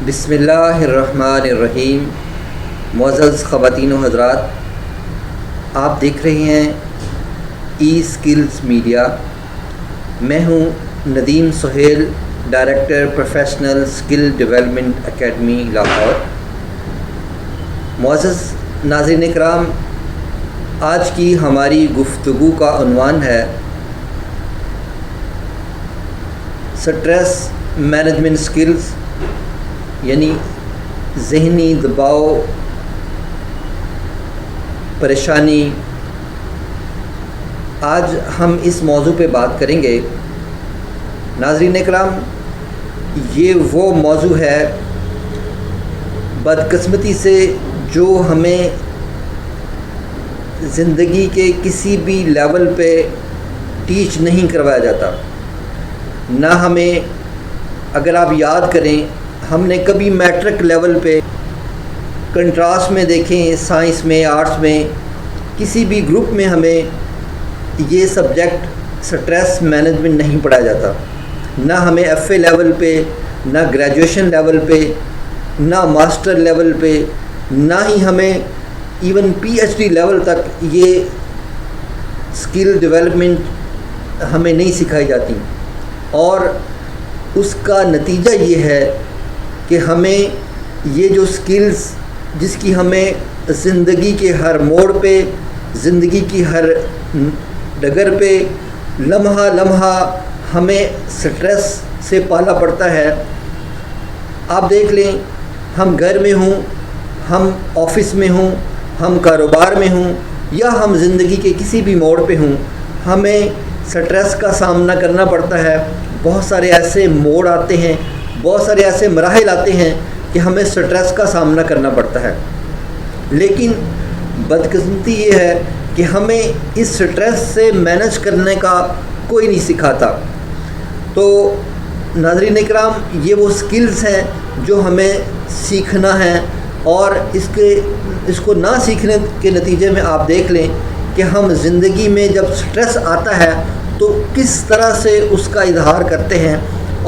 بسم اللہ الرحمن الرحیم۔ معزز خواتین و حضرات، آپ دیکھ رہے ہیں ای اسکلز میڈیا۔ میں ہوں Nadeem Sohail, director professional skill development academy Lahore. معزز ناظرین اکرام، آج کی ہماری گفتگو کا عنوان ہے سٹریس مینجمنٹ اسکلز، یعنی ذہنی دباؤ، پریشانی۔ آج ہم اس موضوع پہ بات کریں گے۔ ناظرین اکرام، یہ وہ موضوع ہے بدقسمتی سے جو ہمیں زندگی کے کسی بھی لیول پہ ٹیچ نہیں کروایا جاتا۔ نہ ہمیں، اگر آپ یاد کریں، ہم نے کبھی میٹرک لیول پہ کنٹراسٹ میں دیکھیں، سائنس میں، آرٹس میں، کسی بھی گروپ میں ہمیں یہ سبجیکٹ سٹریس مینجمنٹ نہیں پڑھایا جاتا۔ نہ ہمیں ایف اے لیول پہ، نہ گریجویشن لیول پہ، نہ ماسٹر لیول پہ، نہ ہی ہمیں even P H D level تک یہ اسکل ڈیولپمنٹ ہمیں نہیں سکھائی جاتی۔ اور اس کا نتیجہ یہ ہے کہ ہمیں یہ جو سکلز، جس کی ہمیں زندگی کے ہر موڑ پہ، زندگی کی ہر ڈگر پہ، لمحہ لمحہ ہمیں سٹریس سے پالا پڑتا ہے۔ آپ دیکھ لیں، ہم گھر میں ہوں، ہم آفس میں ہوں، ہم کاروبار میں ہوں، یا ہم زندگی کے کسی بھی موڑ پہ ہوں، ہمیں سٹریس کا سامنا کرنا پڑتا ہے۔ بہت سارے ایسے موڑ آتے ہیں، بہت سارے ایسے مراحل آتے ہیں کہ ہمیں سٹریس کا سامنا کرنا پڑتا ہے۔ لیکن بدقسمتی یہ ہے کہ ہمیں اس سٹریس سے مینج کرنے کا کوئی نہیں سکھاتا۔ تو ناظرین اکرام، یہ وہ سکلز ہیں جو ہمیں سیکھنا ہے، اور اس کو نہ سیکھنے کے نتیجے میں آپ دیکھ لیں کہ ہم زندگی میں جب سٹریس آتا ہے تو کس طرح سے اس کا اظہار کرتے ہیں،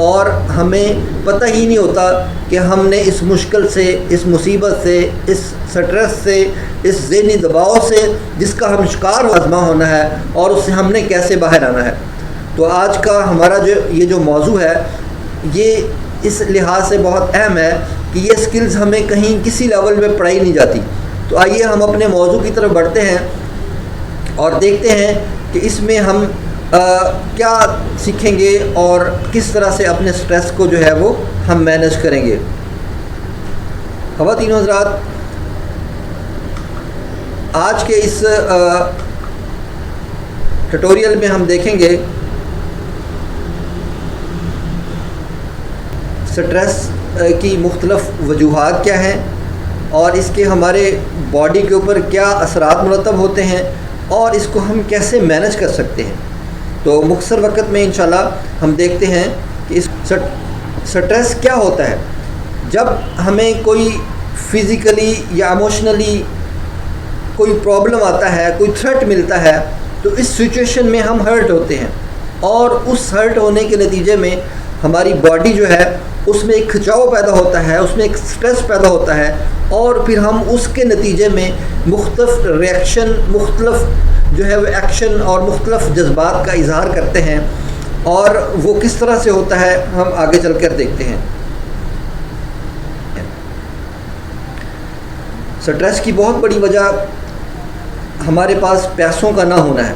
اور ہمیں پتہ ہی نہیں ہوتا کہ ہم نے اس مشکل سے، اس مصیبت سے، اس سٹریس سے، اس ذہنی دباؤ سے جس کا ہم شکار آزما ہونا ہے، اور اس سے ہم نے کیسے باہر آنا ہے۔ تو آج کا ہمارا یہ جو موضوع ہے، یہ اس لحاظ سے بہت اہم ہے کہ یہ سکلز ہمیں کہیں کسی لیول پہ پڑھائی نہیں جاتی۔ تو آئیے ہم اپنے موضوع کی طرف بڑھتے ہیں اور دیکھتے ہیں کہ اس میں ہم کیا سیکھیں گے اور کس طرح سے اپنے سٹریس کو جو ہے وہ ہم مینج کریں گے۔ خواتین و حضرات، آج کے اس ٹیوٹوریل میں ہم دیکھیں گے سٹریس کی مختلف وجوہات کیا ہیں، اور اس کے ہمارے باڈی کے اوپر کیا اثرات مرتب ہوتے ہیں، اور اس کو ہم کیسے مینج کر سکتے ہیں۔ تو مختصر وقت میں انشاءاللہ ہم دیکھتے ہیں کہ اس سٹریس کیا ہوتا ہے۔ جب ہمیں کوئی فزیکلی یا ایموشنلی کوئی پرابلم آتا ہے، کوئی تھریٹ ملتا ہے، تو اس سچویشن میں ہم ہرٹ ہوتے ہیں، اور اس ہرٹ ہونے کے نتیجے میں ہماری باڈی جو ہے اس میں ایک کھچاؤ پیدا ہوتا ہے، اس میں ایک سٹریس پیدا ہوتا ہے، اور پھر ہم اس کے نتیجے میں مختلف ریئیکشن، مختلف جو ہے وہ ایکشن اور مختلف جذبات کا اظہار کرتے ہیں، اور وہ کس طرح سے ہوتا ہے ہم آگے چل کر دیکھتے ہیں۔ سٹریس کی بہت بڑی وجہ ہمارے پاس پیسوں کا نہ ہونا ہے۔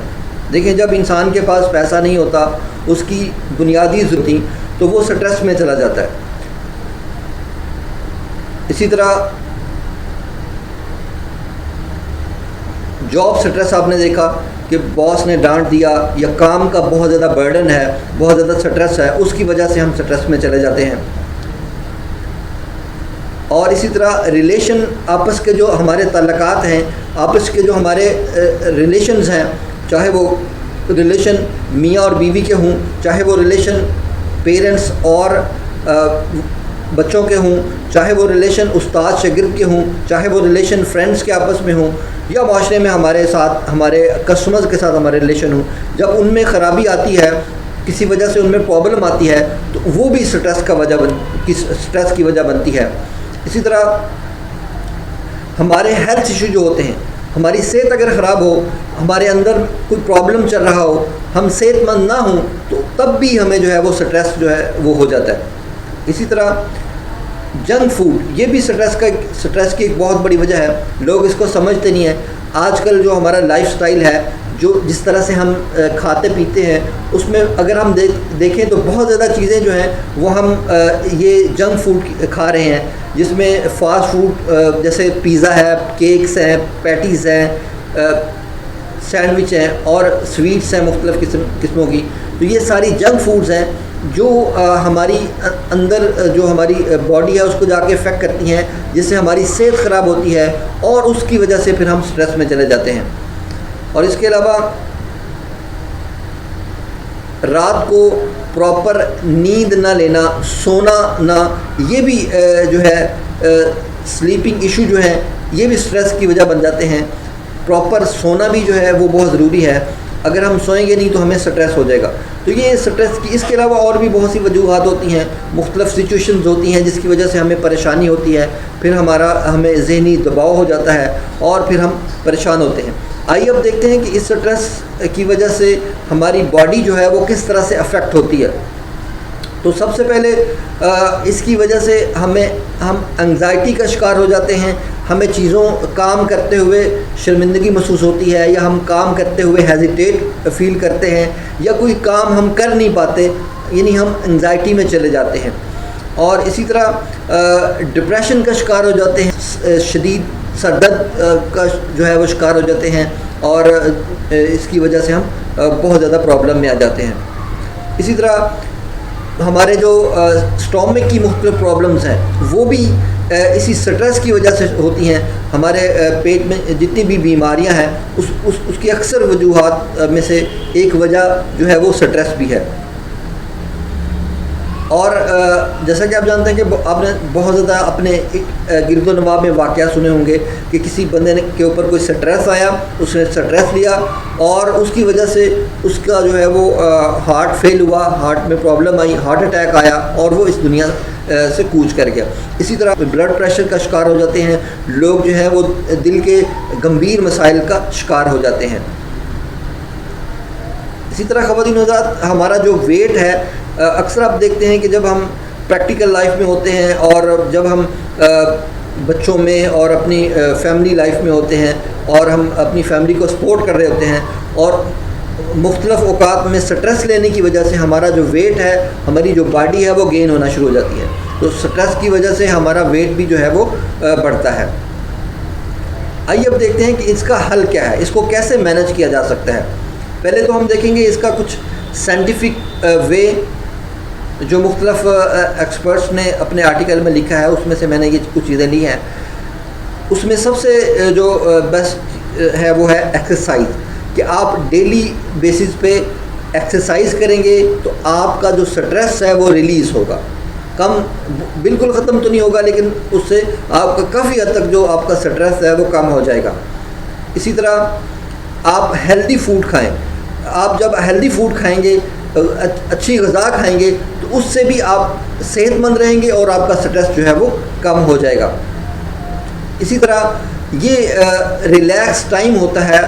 دیکھیں، جب انسان کے پاس پیسہ نہیں ہوتا، اس کی بنیادی ضرورتیں، تو وہ سٹریس میں چلا جاتا ہے۔ اسی طرح جاب سٹریس، آپ نے دیکھا کہ باس نے ڈانٹ دیا، یا کام کا بہت زیادہ برڈن ہے، بہت زیادہ سٹریس ہے، اس کی وجہ سے ہم سٹریس میں چلے جاتے ہیں۔ اور اسی طرح ریلیشن، آپس کے جو ہمارے تعلقات ہیں، آپس کے جو ہمارے ریلیشنز ہیں، چاہے وہ ریلیشن میاں اور بیوی کے ہوں، چاہے وہ ریلیشن پیرنٹس اور بچوں کے ہوں، چاہے وہ ریلیشن استاد شاگرد کے ہوں، چاہے وہ ریلیشن فرینڈس کے آپس میں ہوں، یا معاشرے میں ہمارے ساتھ، ہمارے کسٹمرز کے ساتھ ہمارے ریلیشن ہوں، جب ان میں خرابی آتی ہے کسی وجہ سے ان میں پرابلم آتی ہے تو وہ بھی اسٹریس کی وجہ بنتی ہے۔ اسی طرح ہمارے ہیلتھ ایشو جو ہوتے ہیں، ہماری صحت اگر خراب ہو، ہمارے اندر کوئی پرابلم چل رہا ہو، ہم صحت مند نہ ہوں تو تب بھی ہمیں جو ہے وہ اسٹریس جو ہے وہ ہو جاتا ہے۔ اسی طرح جنک فوڈ، یہ بھی اسٹریس کی ایک بہت بڑی وجہ ہے، لوگ اس کو سمجھتے نہیں ہیں۔ آج کل جو ہمارا لائف سٹائل ہے، جو جس طرح سے ہم کھاتے پیتے ہیں، اس میں اگر ہم دیکھیں تو بہت زیادہ چیزیں جو ہیں وہ ہم یہ جنک فوڈ کھا رہے ہیں، جس میں فاسٹ فوڈ جیسے پیزا ہے، کیکس ہیں، پیٹیز ہیں، سینڈوچ ہیں اور سویٹس ہیں مختلف قسموں کی۔ تو یہ ساری جنک فوڈز ہیں جو ہماری اندر جو ہماری باڈی ہے اس کو جا کے افیکٹ کرتی ہیں، جس سے ہماری صحت خراب ہوتی ہے اور اس کی وجہ سے پھر ہم سٹریس میں چلے جاتے ہیں۔ اور اس کے علاوہ رات کو پراپر نیند نہ لینا، سونا نہ، یہ بھی جو ہے سلیپنگ ایشو جو ہے یہ بھی سٹریس کی وجہ بن جاتے ہیں۔ پراپر سونا بھی جو ہے وہ بہت ضروری ہے، اگر ہم سوئیں گے نہیں تو ہمیں سٹریس ہو جائے گا۔ تو یہ سٹریس کی اس کے علاوہ اور بھی بہت سی وجوہات ہوتی ہیں، مختلف سچویشنز ہوتی ہیں جس کی وجہ سے ہمیں پریشانی ہوتی ہے، پھر ہمیں ذہنی دباؤ ہو جاتا ہے اور پھر ہم پریشان ہوتے ہیں۔ آئیے اب دیکھتے ہیں کہ اس سٹریس کی وجہ سے ہماری باڈی جو ہے وہ کس طرح سے افیکٹ ہوتی ہے۔ تو سب سے پہلے اس کی وجہ سے ہم انگزائٹی کا شکار ہو جاتے ہیں، ہمیں کام کرتے ہوئے شرمندگی محسوس ہوتی ہے، یا ہم کام کرتے ہوئے ہیزیٹیٹ فیل کرتے ہیں، یا کوئی کام ہم کر نہیں پاتے، یعنی ہم انگزائٹی میں چلے جاتے ہیں۔ اور اسی طرح ڈپریشن کا شکار ہو جاتے ہیں، شدید سر درد کا جو ہے وہ شکار ہو جاتے ہیں، اور اس کی وجہ سے ہم بہت زیادہ پرابلم میں آ جاتے ہیں۔ اسی طرح ہمارے جو اسٹامک کی مختلف پرابلمز ہیں وہ بھی اسی سٹریس کی وجہ سے ہوتی ہیں۔ ہمارے پیٹ میں جتنی بھی بیماریاں ہیں اس کی اکثر وجوہات میں سے ایک وجہ جو ہے وہ سٹریس بھی ہے۔ اور جیسا کہ آپ جانتے ہیں کہ آپ نے بہت زیادہ اپنے گرد و نواح میں واقعات سنے ہوں گے کہ کسی بندے کے اوپر کوئی سٹریس آیا، اس نے سٹریس لیا اور اس کی وجہ سے اس کا جو ہے وہ ہارٹ فیل ہوا، ہارٹ میں پرابلم آئی، ہارٹ اٹیک آیا اور وہ اس دنیا سے کوچ کر گیا۔ اسی طرح بلڈ پریشر کا شکار ہو جاتے ہیں لوگ، جو ہیں وہ دل کے گمبھیر مسائل کا شکار ہو جاتے ہیں۔ اسی طرح خواتین حضرات، ہمارا جو ویٹ ہے، اکثر آپ دیکھتے ہیں کہ جب ہم پریکٹیکل لائف میں ہوتے ہیں اور جب ہم بچوں میں اور اپنی فیملی لائف میں ہوتے ہیں اور ہم اپنی فیملی کو سپورٹ کر رہے ہوتے ہیں، اور مختلف اوقات میں سٹریس لینے کی وجہ سے ہمارا جو ویٹ ہے، ہماری جو باڈی ہے وہ گین ہونا شروع ہو جاتی ہے۔ تو سٹریس کی وجہ سے ہمارا ویٹ بھی جو ہے وہ بڑھتا ہے۔ آئیے اب دیکھتے ہیں کہ اس کا حل کیا ہے، اس کو کیسے مینیج کیا جا سکتا ہے۔ پہلے تو ہم دیکھیں گے اس کا کچھ سائنٹیفک وے جو مختلف ایکسپرٹس نے اپنے آرٹیکل میں لکھا ہے، اس میں سے میں نے یہ کچھ چیزیں لی ہیں۔ اس میں سب سے جو بیسٹ ہے وہ ہے ایکسرسائز، کہ آپ ڈیلی بیسس پہ ایکسرسائز کریں گے تو آپ کا جو سٹریس ہے وہ ریلیز ہوگا، بالکل ختم تو نہیں ہوگا لیکن اس سے آپ کا کافی حد تک جو آپ کا سٹریس ہے وہ کم ہو جائے گا۔ اسی طرح آپ ہیلدی فوڈ کھائیں، آپ جب ہیلدی فوڈ کھائیں گے، اچھی غذا کھائیں گے تو اس سے بھی آپ صحت مند رہیں گے اور آپ کا سٹریس جو ہے وہ کم ہو جائے گا۔ اسی طرح یہ ریلیکس ٹائم ہوتا ہے،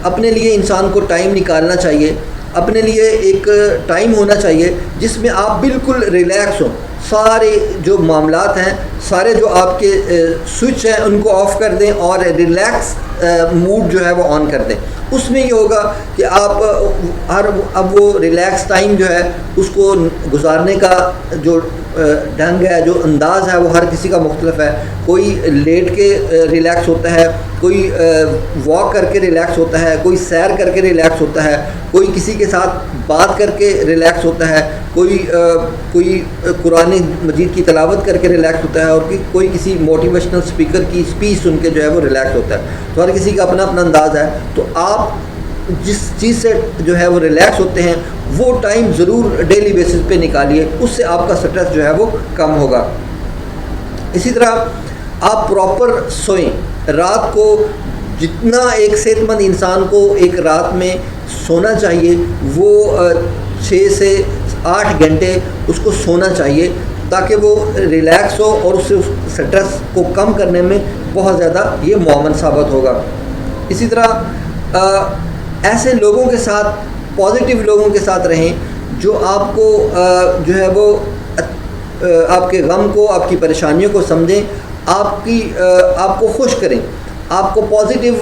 اپنے لیے انسان کو ٹائم نکالنا چاہیے، اپنے لیے ایک ٹائم ہونا چاہیے جس میں آپ بالکل ریلیکس ہوں، سارے جو معاملات ہیں، سارے جو آپ کے سوئچ ہیں ان کو آف کر دیں اور ریلیکس موڈ جو ہے وہ آن کر دیں۔ اس میں یہ ہوگا کہ آپ اب وہ ریلیکس ٹائم جو ہے اس کو گزارنے کا جو ڈھنگ ہے، جو انداز ہے، وہ ہر کسی کا مختلف ہے۔ کوئی لیٹ کے ریلیکس ہوتا ہے، کوئی واک کر کے ریلیکس ہوتا ہے، کوئی سیر کر کے ریلیکس ہوتا ہے، کوئی کسی کے ساتھ بات کر کے ریلیکس ہوتا ہے، کوئی قرآن مجید کی تلاوت کر کے ریلیکس ہوتا ہے، اور کوئی کسی موٹیویشنل اسپیکر کی اسپیچ سن کے جو ہے وہ ریلیکس ہوتا ہے۔ تو ہر کسی کا اپنا اپنا انداز ہے۔ تو آپ جس چیز سے جو ہے وہ ریلیکس ہوتے ہیں وہ ٹائم ضرور ڈیلی بیسس پہ نکالیے، اس سے آپ کا سٹریس جو ہے وہ کم ہوگا۔ اسی طرح آپ پراپر سوئیں، رات کو جتنا ایک صحت مند انسان کو ایک رات میں سونا چاہیے وہ 6 سے 8 گھنٹے اس کو سونا چاہیے تاکہ وہ ریلیکس ہو اور اس سے سٹریس کو کم کرنے میں بہت زیادہ یہ معاون ثابت ہوگا۔ اسی طرح ایسے لوگوں کے ساتھ، پازیٹیو لوگوں کے ساتھ رہیں جو آپ کو جو ہے وہ آپ کے غم کو، آپ کی پریشانیوں کو سمجھیں، آپ کو خوش کریں، آپ کو پازیٹیو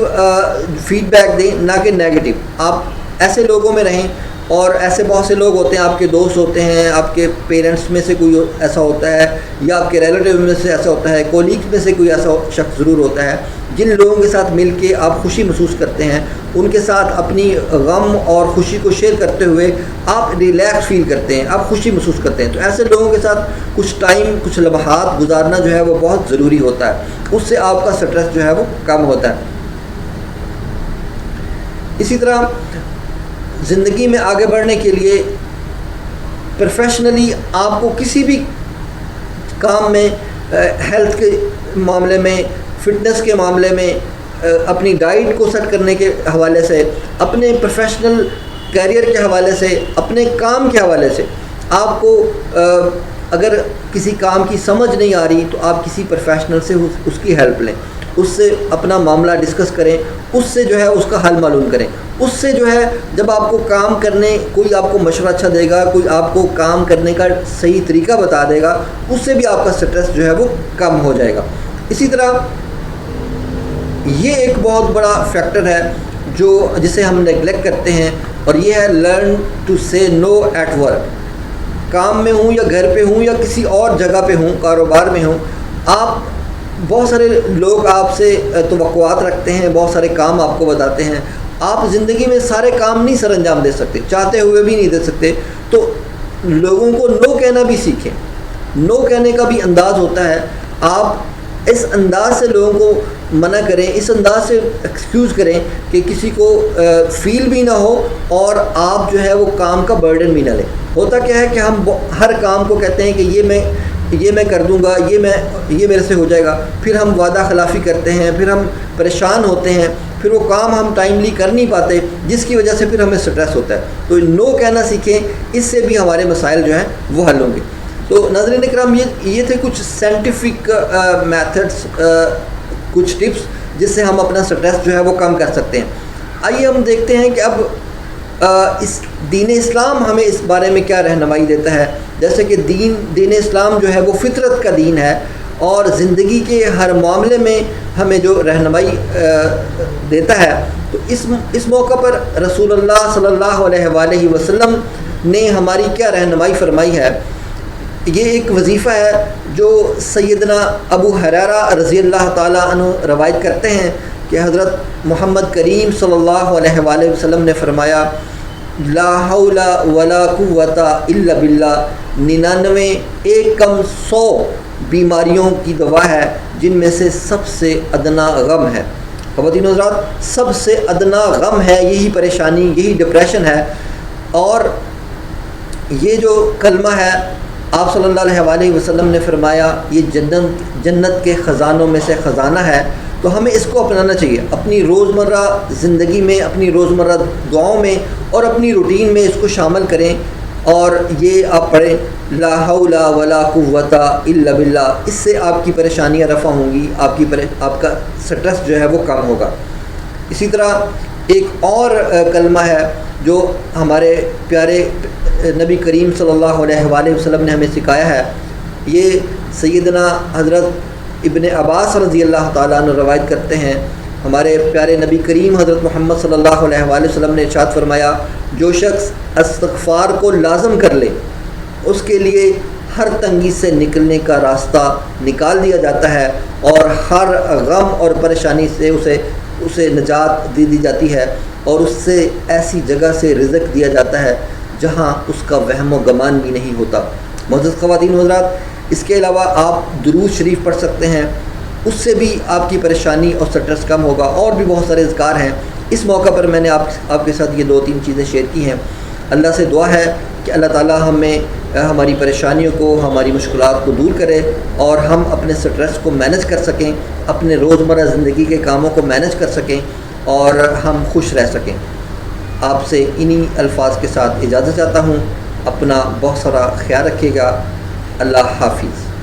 فیڈ بیک دیں نہ کہ نیگیٹو۔ آپ ایسے لوگوں میں رہیں، اور ایسے بہت سے لوگ ہوتے ہیں، آپ کے دوست ہوتے ہیں، آپ کے پیرنٹس میں سے کوئی ایسا ہوتا ہے، یا آپ کے ریلیٹیو میں سے ایسا ہوتا ہے، کولیگز میں سے کوئی ایسا شخص ضرور ہوتا ہے جن لوگوں کے ساتھ مل کے آپ خوشی محسوس کرتے ہیں، ان کے ساتھ اپنی غم اور خوشی کو شیئر کرتے ہوئے آپ ریلیکس فیل کرتے ہیں، آپ خوشی محسوس کرتے ہیں۔ تو ایسے لوگوں کے ساتھ کچھ ٹائم، کچھ لمحات گزارنا جو ہے وہ بہت ضروری ہوتا ہے، اس سے آپ کا سٹریس جو ہے وہ کم ہوتا ہے۔ اسی طرح زندگی میں آگے بڑھنے کے لیے پروفیشنلی آپ کو کسی بھی کام میں، ہیلتھ کے معاملے میں، فٹنس کے معاملے میں، اپنی ڈائٹ کو سیٹ کرنے کے حوالے سے، اپنے پروفیشنل کیریئر کے حوالے سے، اپنے کام کے حوالے سے آپ کو اگر کسی کام کی سمجھ نہیں آ رہی تو آپ کسی پروفیشنل سے اس کی ہیلپ لیں، اس سے اپنا معاملہ ڈسکس کریں، اس سے جو ہے اس کا حل معلوم کریں۔ اس سے جو ہے جب آپ کو کام کرنے، کوئی آپ کو مشورہ اچھا دے گا، کوئی آپ کو کام کرنے کا صحیح طریقہ بتا دے گا، اس سے بھی آپ کا سٹریس جو ہے وہ کم ہو جائے گا۔ اسی طرح یہ ایک بہت بڑا فیکٹر ہے جسے ہم نیگلیکٹ کرتے ہیں، اور یہ ہے لرن ٹو سے نو ایٹ ورک۔ کام میں ہوں یا گھر پہ ہوں یا کسی اور جگہ پہ ہوں، کاروبار میں ہوں، آپ بہت سارے لوگ آپ سے توقعات رکھتے ہیں، بہت سارے کام آپ کو بتاتے ہیں، آپ زندگی میں سارے کام نہیں سر انجام دے سکتے، چاہتے ہوئے بھی نہیں دے سکتے، تو لوگوں کو نو کہنا بھی سیکھیں۔ نو کہنے کا بھی انداز ہوتا ہے، آپ اس انداز سے لوگوں کو منع کریں، اس انداز سے ایکسکیوز کریں کہ کسی کو فیل بھی نہ ہو اور آپ جو ہے وہ کام کا برڈن بھی نہ لیں۔ ہوتا کیا ہے کہ ہم ہر کام کو کہتے ہیں کہ یہ میں کر دوں گا، یہ میرے سے ہو جائے گا، پھر ہم وعدہ خلافی کرتے ہیں، پھر ہم پریشان ہوتے ہیں، پھر وہ کام ہم ٹائملی کر نہیں پاتے، جس کی وجہ سے پھر ہمیں سٹریس ہوتا ہے۔ تو نو کہنا سیکھیں، اس سے بھی ہمارے مسائل جو ہیں وہ حل ہوں گے۔ تو ناظرین کرام، یہ تھے کچھ سائنٹیفک میتھڈس، کچھ ٹپس جس سے ہم اپنا سٹریس جو ہے وہ کم کر سکتے ہیں۔ آئیے ہم دیکھتے ہیں کہ اب اس دین اسلام ہمیں اس بارے میں کیا رہنمائی دیتا ہے۔ جیسے کہ دین اسلام جو ہے وہ فطرت کا دین ہے، اور زندگی کے ہر معاملے میں ہمیں جو رہنمائی دیتا ہے، تو اس موقع پر رسول اللہ صلی اللہ علیہ وآلہ وسلم نے ہماری کیا رہنمائی فرمائی ہے۔ یہ ایک وظیفہ ہے جو سیدنا ابو ہریرہ رضی اللہ تعالیٰ عنہ روایت کرتے ہیں کہ حضرت محمد کریم صلی اللہ علیہ وآلہ وسلم نے فرمایا، لا حول ولا قوت الا باللہ، 99 ایک کم 100 بیماریوں کی دوا ہے جن میں سے سب سے ادنا غم ہے۔ خواتین و حضرات، سب سے ادنا غم ہے، یہی پریشانی، یہی ڈپریشن ہے۔ اور یہ جو کلمہ ہے، آپ صلی اللہ علیہ وآلہ وسلم نے فرمایا یہ جنت کے خزانوں میں سے خزانہ ہے، تو ہمیں اس کو اپنانا چاہیے اپنی روزمرہ زندگی میں، اپنی روزمرہ دعاؤں میں اور اپنی روٹین میں، اس کو شامل کریں۔ اور یہ آپ پڑھیں، لا حول ولا قوت الا باللہ، اس سے آپ کی پریشانیاں رفع ہوں گی، آپ کا سٹریس جو ہے وہ کم ہوگا۔ اسی طرح ایک اور کلمہ ہے جو ہمارے پیارے نبی کریم صلی اللہ علیہ وآلہ وسلم نے ہمیں سکھایا ہے۔ یہ سیدنا حضرت ابن عباس رضی اللہ تعالیٰ عنہ روایت کرتے ہیں، ہمارے پیارے نبی کریم حضرت محمد صلی اللہ علیہ وآلہ وسلم نے ارشاد فرمایا، جو شخص استغفار کو لازم کر لے اس کے لیے ہر تنگی سے نکلنے کا راستہ نکال دیا جاتا ہے، اور ہر غم اور پریشانی سے اسے نجات دی جاتی ہے، اور اس سے ایسی جگہ سے رزق دیا جاتا ہے جہاں اس کا وہم و گمان بھی نہیں ہوتا۔ معزز خواتین و حضرات، اس کے علاوہ آپ درود شریف پڑھ سکتے ہیں، اس سے بھی آپ کی پریشانی اور سٹریس کم ہوگا۔ اور بھی بہت سارے اذکار ہیں، اس موقع پر میں نے آپ کے ساتھ یہ 2-3 چیزیں شیئر کی ہیں۔ اللہ سے دعا ہے کہ اللہ تعالیٰ ہمیں ہماری پریشانیوں کو، ہماری مشکلات کو دور کرے، اور ہم اپنے سٹریس کو مینج کر سکیں، اپنے روزمرہ زندگی کے کاموں کو مینج کر سکیں، اور ہم خوش رہ سکیں۔ آپ سے انہی الفاظ کے ساتھ اجازت چاہتا ہوں. اپنا بہت سارا خیال رکھیے گا. اللہ حافظ.